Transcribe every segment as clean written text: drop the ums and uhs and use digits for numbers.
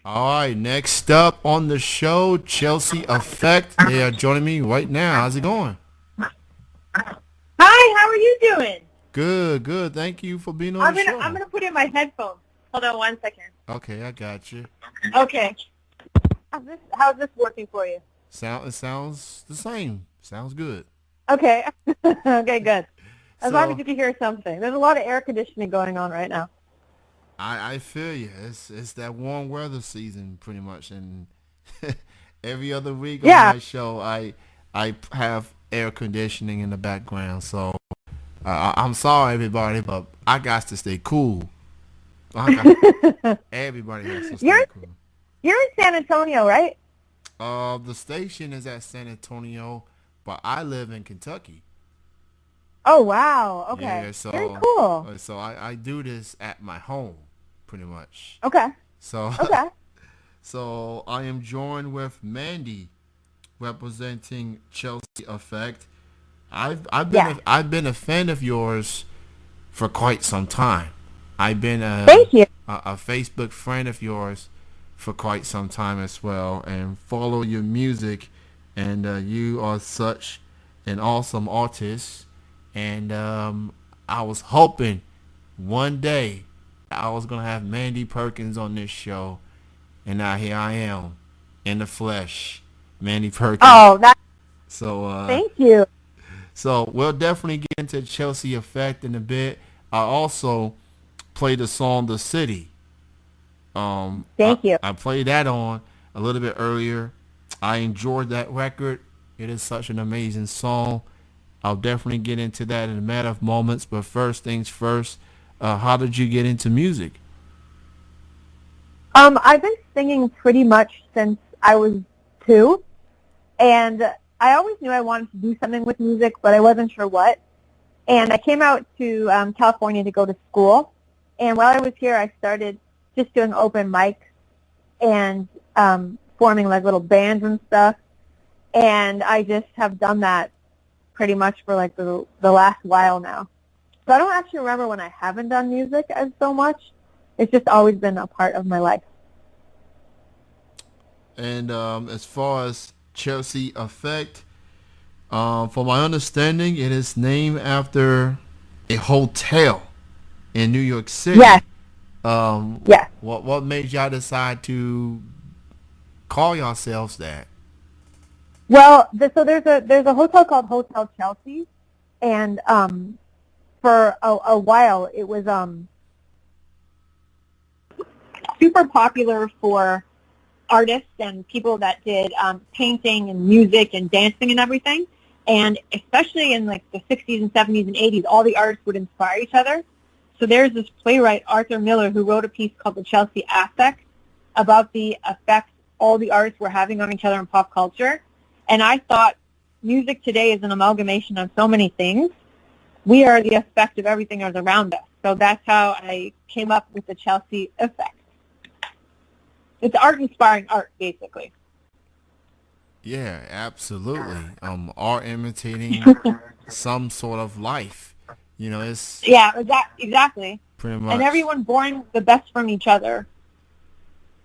All right, next up on the show, Chelsea Effect. They are joining me right now. How's it going? Hi, how are you doing? Good, good. Thank you for being on the I'm show. gonna put in my headphones. Hold on 1 second. Okay, I got you. Okay. How's this working for you? It sounds the same. Sounds good. Okay. Okay, good. As long as So you can hear something. There's a lot of air conditioning going on right now. I feel you. It's that warm weather season pretty much, and every other week on Yeah. my show, I have air conditioning in the background. So I'm sorry, everybody, but I got to stay cool. I got Everybody has to you're stay cool. you're in San Antonio, right? The station is at San Antonio, but I live in Kentucky. Oh wow. Okay. Yeah, Very cool. so I do this at my home, pretty much. Okay. So Okay. so I am joined with Mandy, representing Chelsea Effect. Yeah. I've been a fan of yours for quite some time. I've been Thank you. a Facebook friend of yours for quite some time as well, and follow your music. And you are such an awesome artist. And I was hoping one day I was gonna have Mandi Perkins on this show, and now here I am in the flesh, Mandi Perkins. Oh, that So thank you. so we'll definitely get into Chelsea Effect in a bit. I also played the song "The City." Thank you. I played that on a little bit earlier. I enjoyed that record. It is such an amazing song. I'll definitely get into that in a matter of moments. But first things first, how did you get into music? I've been singing pretty much since I was 2. And I always knew I wanted to do something with music, but I wasn't sure what. And I came out to California to go to school. And while I was here, I started just doing open mics and forming like little bands and stuff. And I just have done that pretty much for like the last while now. So I don't actually remember when I haven't done music as so much. It's just always been a part of my life. And as far as Chelsea Effect, from my understanding, it is named after a hotel in New York Yes, City. Um, yes. what made y'all decide to call yourselves that? Well, so there's a hotel called Hotel Chelsea, and for a while it was super popular for artists and people that did painting and music and dancing and everything. And especially in like the 60s and 70s and 80s, all the artists would inspire each other. So there's this playwright, Arthur Miller, who wrote a piece called The Chelsea Affect about the effects all the artists were having on each other in pop culture. And I thought music today is an amalgamation of so many things. We are the effect of everything that's around us. So that's how I came up with the Chelsea Effect. It's art-inspiring art, basically. Yeah, absolutely. Art imitating some sort of life. It's Yeah, exactly. pretty And much everyone born the best from each other.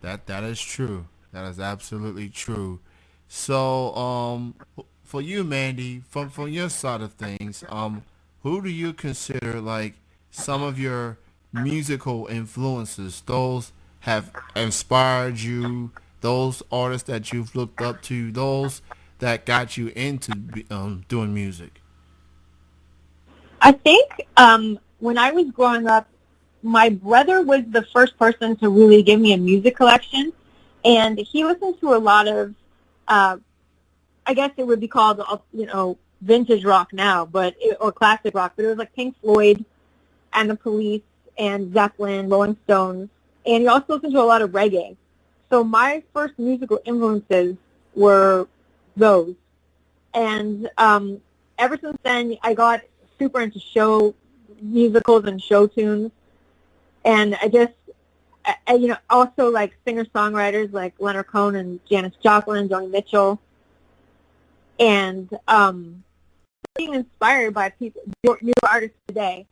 that is true. That is absolutely true. So, for you, Mandy, from your side of things, who do you consider like some of your musical influences? Those have inspired you. Those artists that you've looked up to. Those that got you into doing music. I think when I was growing up, my brother was the first person to really give me a music collection, and he listened to a lot of, uh, I guess it would be called, vintage rock now, or classic rock, but it was like Pink Floyd and the Police and Zeppelin, Rolling Stones, and he also listened to a lot of reggae. So my first musical influences were those, and ever since then, I got super into show musicals and show tunes, and also like singer-songwriters like Leonard Cohen and Janis Joplin, Joni Mitchell, and being inspired by people, new artists today,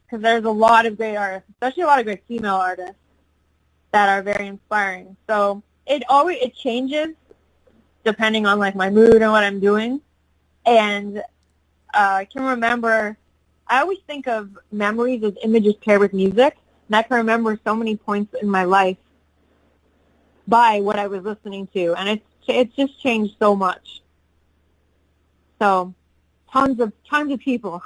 because there's a lot of great artists, especially a lot of great female artists. that are very inspiring. So it changes depending on like my mood and what I'm doing. And I can remember, I always think of memories as images paired with music, and I can remember so many points in my life by what I was listening to, and it's just changed so much. So tons of people.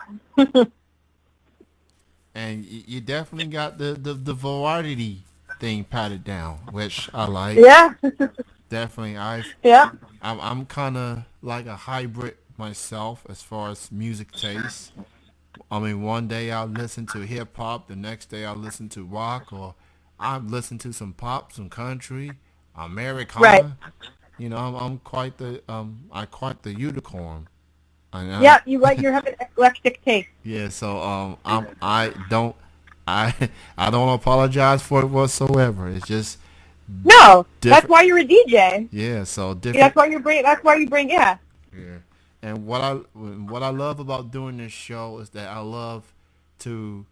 And you definitely got the variety thing patted down, which I like. Yeah, Definitely, yeah, I'm kind of like a hybrid myself as far as music taste. I mean, one day I'll listen to hip hop, the next day I'll listen to rock, or I'll listen to some pop, some country, right. Americana. You know, I'm quite the I quite the unicorn. I Yeah, you have an eclectic taste. yeah. So I don't I I don't apologize for it whatsoever. It's just No, that's different. why you're a DJ. Yeah. So Yeah, different. that's why you bring. That's why you bring. Yeah. Yeah. And what I love about doing this show is that I love to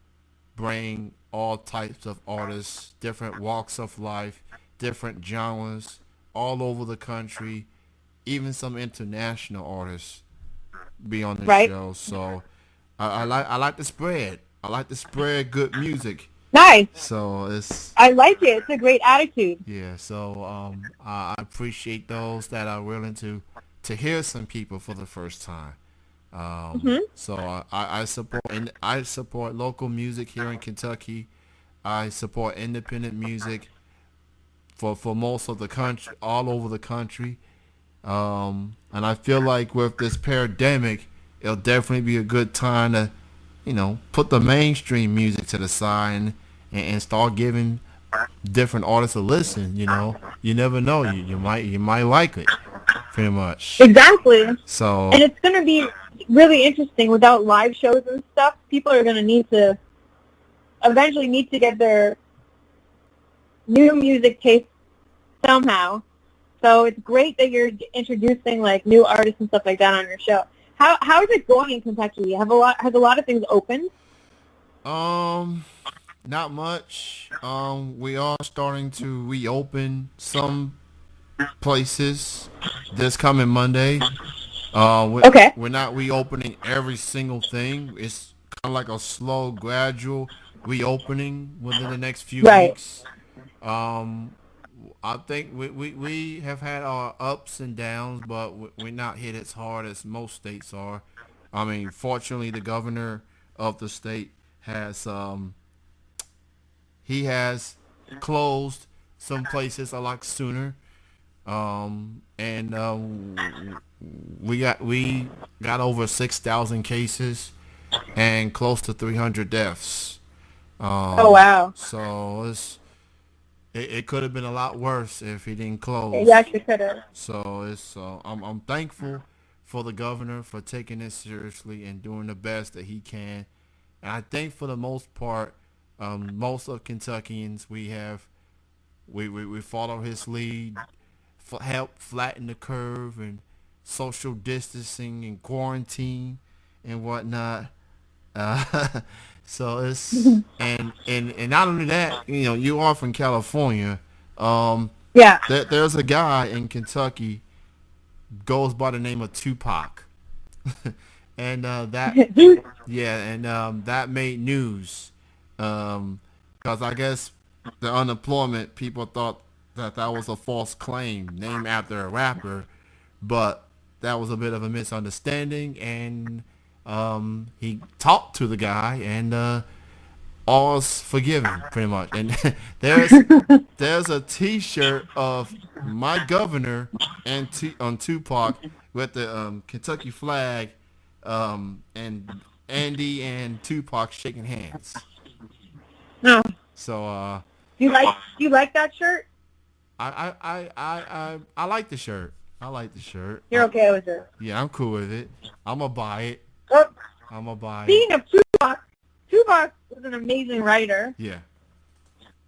bring all types of artists, different walks of life, different genres, all over the country, even some international artists be on the Right. show. So I like to spread. I like to spread good music. Nice. So it's I like it. It's a great attitude. yeah. So I appreciate those that are willing to hear some people for the first time. Mhm. So I support and I support local music here in Kentucky. I support independent music for most of the country, all over the country. And I feel like with this pandemic, it'll definitely be a good time to, put the mainstream music to the side and start giving different artists a listen. You never know. You might like it, pretty much. Exactly. And So it's going to be really interesting without live shows and stuff. People are going to eventually need to get their new music taste somehow. So it's great that you're introducing like new artists and stuff like that on your show. How is it going in Kentucky? Has a lot of things opened? um, not much. We are starting to reopen some places this coming Monday. Okay. We're not reopening every single thing. It's kind of like a slow, gradual reopening within the next few Right. weeks. Um, I think we have had our ups and downs, but we're not hit as hard as most states are. I mean, fortunately, the governor of the state has he has closed some places a lot sooner. And we got over 6,000 cases and close to 300 deaths. Oh wow. So it could have been a lot worse if he didn't You close. actually could have. So I'm thankful for the governor for taking it seriously and doing the best that he can. And I think for the most part, most of Kentuckians we follow his lead, help flatten the curve and social distancing and quarantine and whatnot. Uh, so it's and not only that, you are from California. Um, Yeah. there's a guy in Kentucky goes by the name of Tupac, and that made news because I guess the unemployment people thought that was a false claim named after a rapper, but that was a bit of a misunderstanding, and he talked to the guy, and all's forgiven, pretty much. And there's a T-shirt of my governor and on Tupac with the Kentucky flag, and Andy and Tupac shaking hands. No. So Do you like that shirt? I like the shirt. I like the shirt. You're okay with it. Yeah, I'm cool with it. I'm gonna buy it. Oh, I'm gonna buy it. speaking of Tupac, Tupac was an amazing writer. Yeah.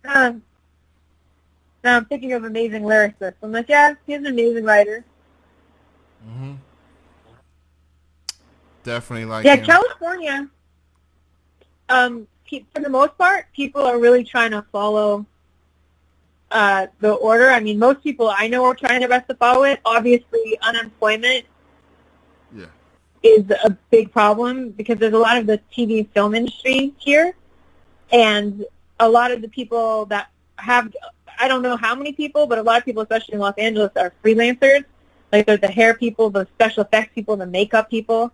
Um, now I'm thinking of amazing lyricists. I'm like, yeah, he's an amazing writer. Mhm. Definitely like Yeah, him. California. For the most part, people are really trying to follow the order. I mean, most people I know are trying their best to follow it. Obviously, unemployment Yeah. is a big problem because there's a lot of the TV and film industry here, and a lot of the people that have, I don't know how many people, but a lot of people, especially in Los Angeles, are freelancers. Like the hair people, the special effects people, the makeup people.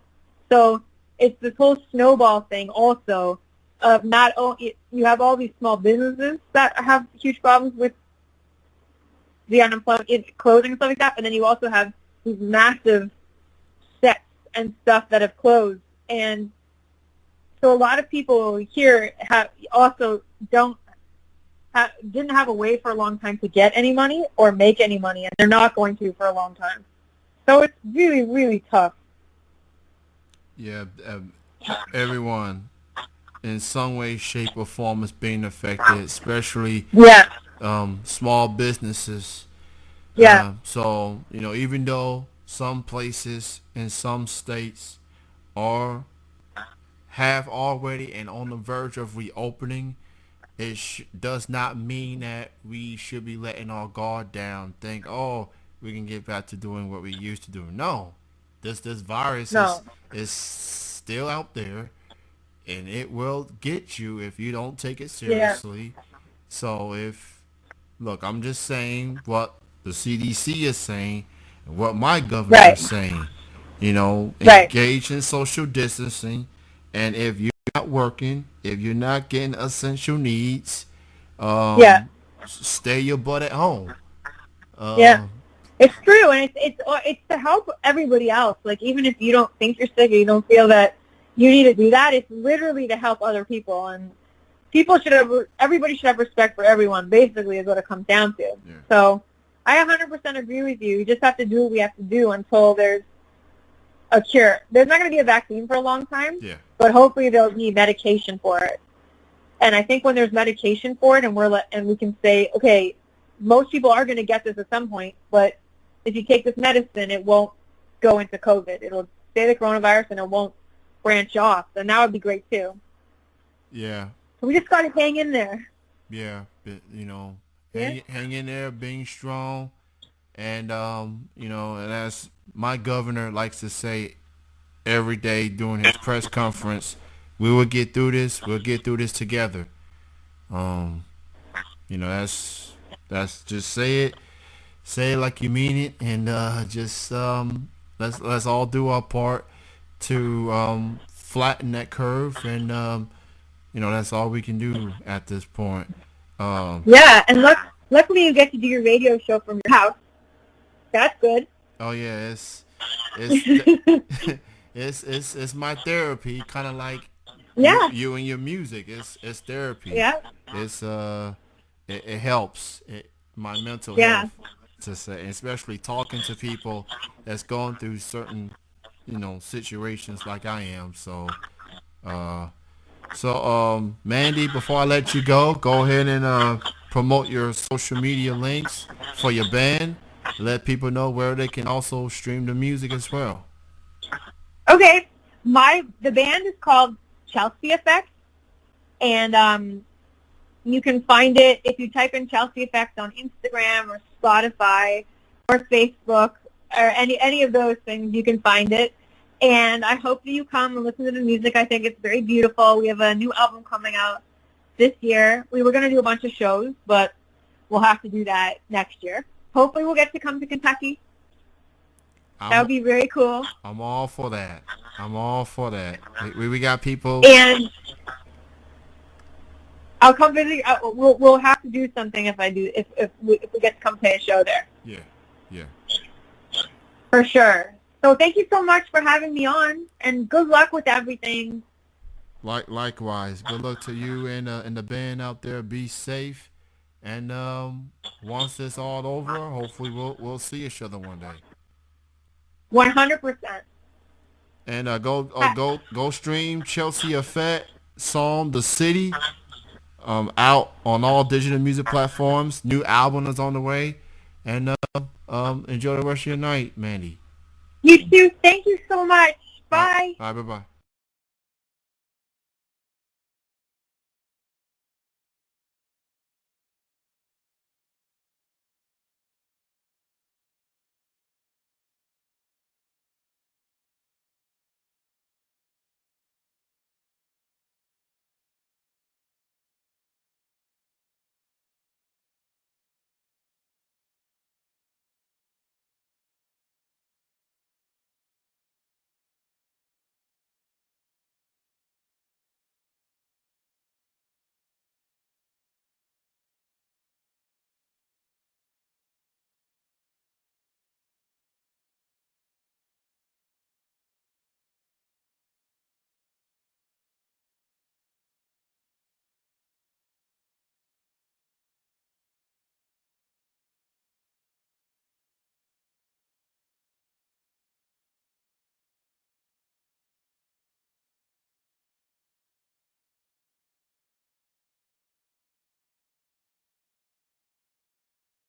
So it's this whole snowball thing also of not only, you have all these small businesses that have huge problems with the unemployment, clothing and stuff like that, but then you also have these massive sets and stuff that have closed. And so a lot of people here have also didn't have a way for a long time to get any money or make any money, and they're not going to for a long time. So it's really, really tough. Yeah. Everyone in some way, shape, or form is being affected, especially Yeah, small businesses. yeah, So, even though some places in some states are have already and on the verge of reopening, it does not mean that we should be letting our guard down. Think, oh, we can get back to doing what we used to do. No, this virus no, is still out there, and it will get you if you don't take it yeah, seriously. So look, I'm just saying what the CDC is saying and what my governor right, is saying. right, Engage in social distancing, and if you're not working, if you're not getting essential needs, yeah, stay your butt at home. yeah. Uh, It's true, and it's to help everybody else. Like, even if you don't think you're sick or you don't feel that you need to do that, it's literally to help other people. And everybody should have respect for everyone, basically, is what it comes down to. yeah, So I 100% agree with you. We just have to do what we have to do until there's a cure. There's not going to be a vaccine for a long time, yeah, but hopefully there'll be medication for it. And I think when there's medication for it, and we can say, okay, most people are going to get this at some point, but if you take this medicine, it won't go into COVID. It'll stay the coronavirus, and it won't branch off. And that would be great too. yeah, So we just got to hang in there. yeah. But, Yeah. hang in there, being strong, and and as my governor likes to say every day during his press conference, we will get through this. We'll get through this together. Um, that's just say it like you mean it, and just let's all do our part to flatten that curve, and that's all we can do at this point. Um, Yeah, and luckily you get to do your radio show from your house. That's good. oh yeah, it's it's my therapy, kind of like Yeah, you and your music. It's therapy. yeah, It's it helps my mental yeah. health to say, especially talking to people that's going through certain situations like I am. Uh, Mandy, before I let you go ahead and promote your social media links for your band. Let people know where they can also stream the music as well. Okay, the band is called Chelsea Effect, and you can find it if you type in Chelsea Effect on Instagram or Spotify or Facebook or any of those things. You can find it, and I hope that you come and listen to the music. I think it's very beautiful. We have a new album coming out this year. We were going to do a bunch of shows, but we'll have to do that next year. Hopefully we'll get to come to Kentucky. That I'm would be very cool. I'm all for that. I'm all for that. We got people. And I'll come visit. We'll have to do something if we get to come play a show there. Yeah, yeah. For sure. So thank you so much for having me on, and good luck with everything. Likewise. Good luck to you and the band out there. Be safe. And once it's all over, hopefully we'll see each other one day. 100%. And go stream Chelsea Effect song "The City" out on all digital music platforms. New album is on the way, and enjoy the rest of your night, Mandy. You too. Thank you so much. All right, Bye. all right, bye bye.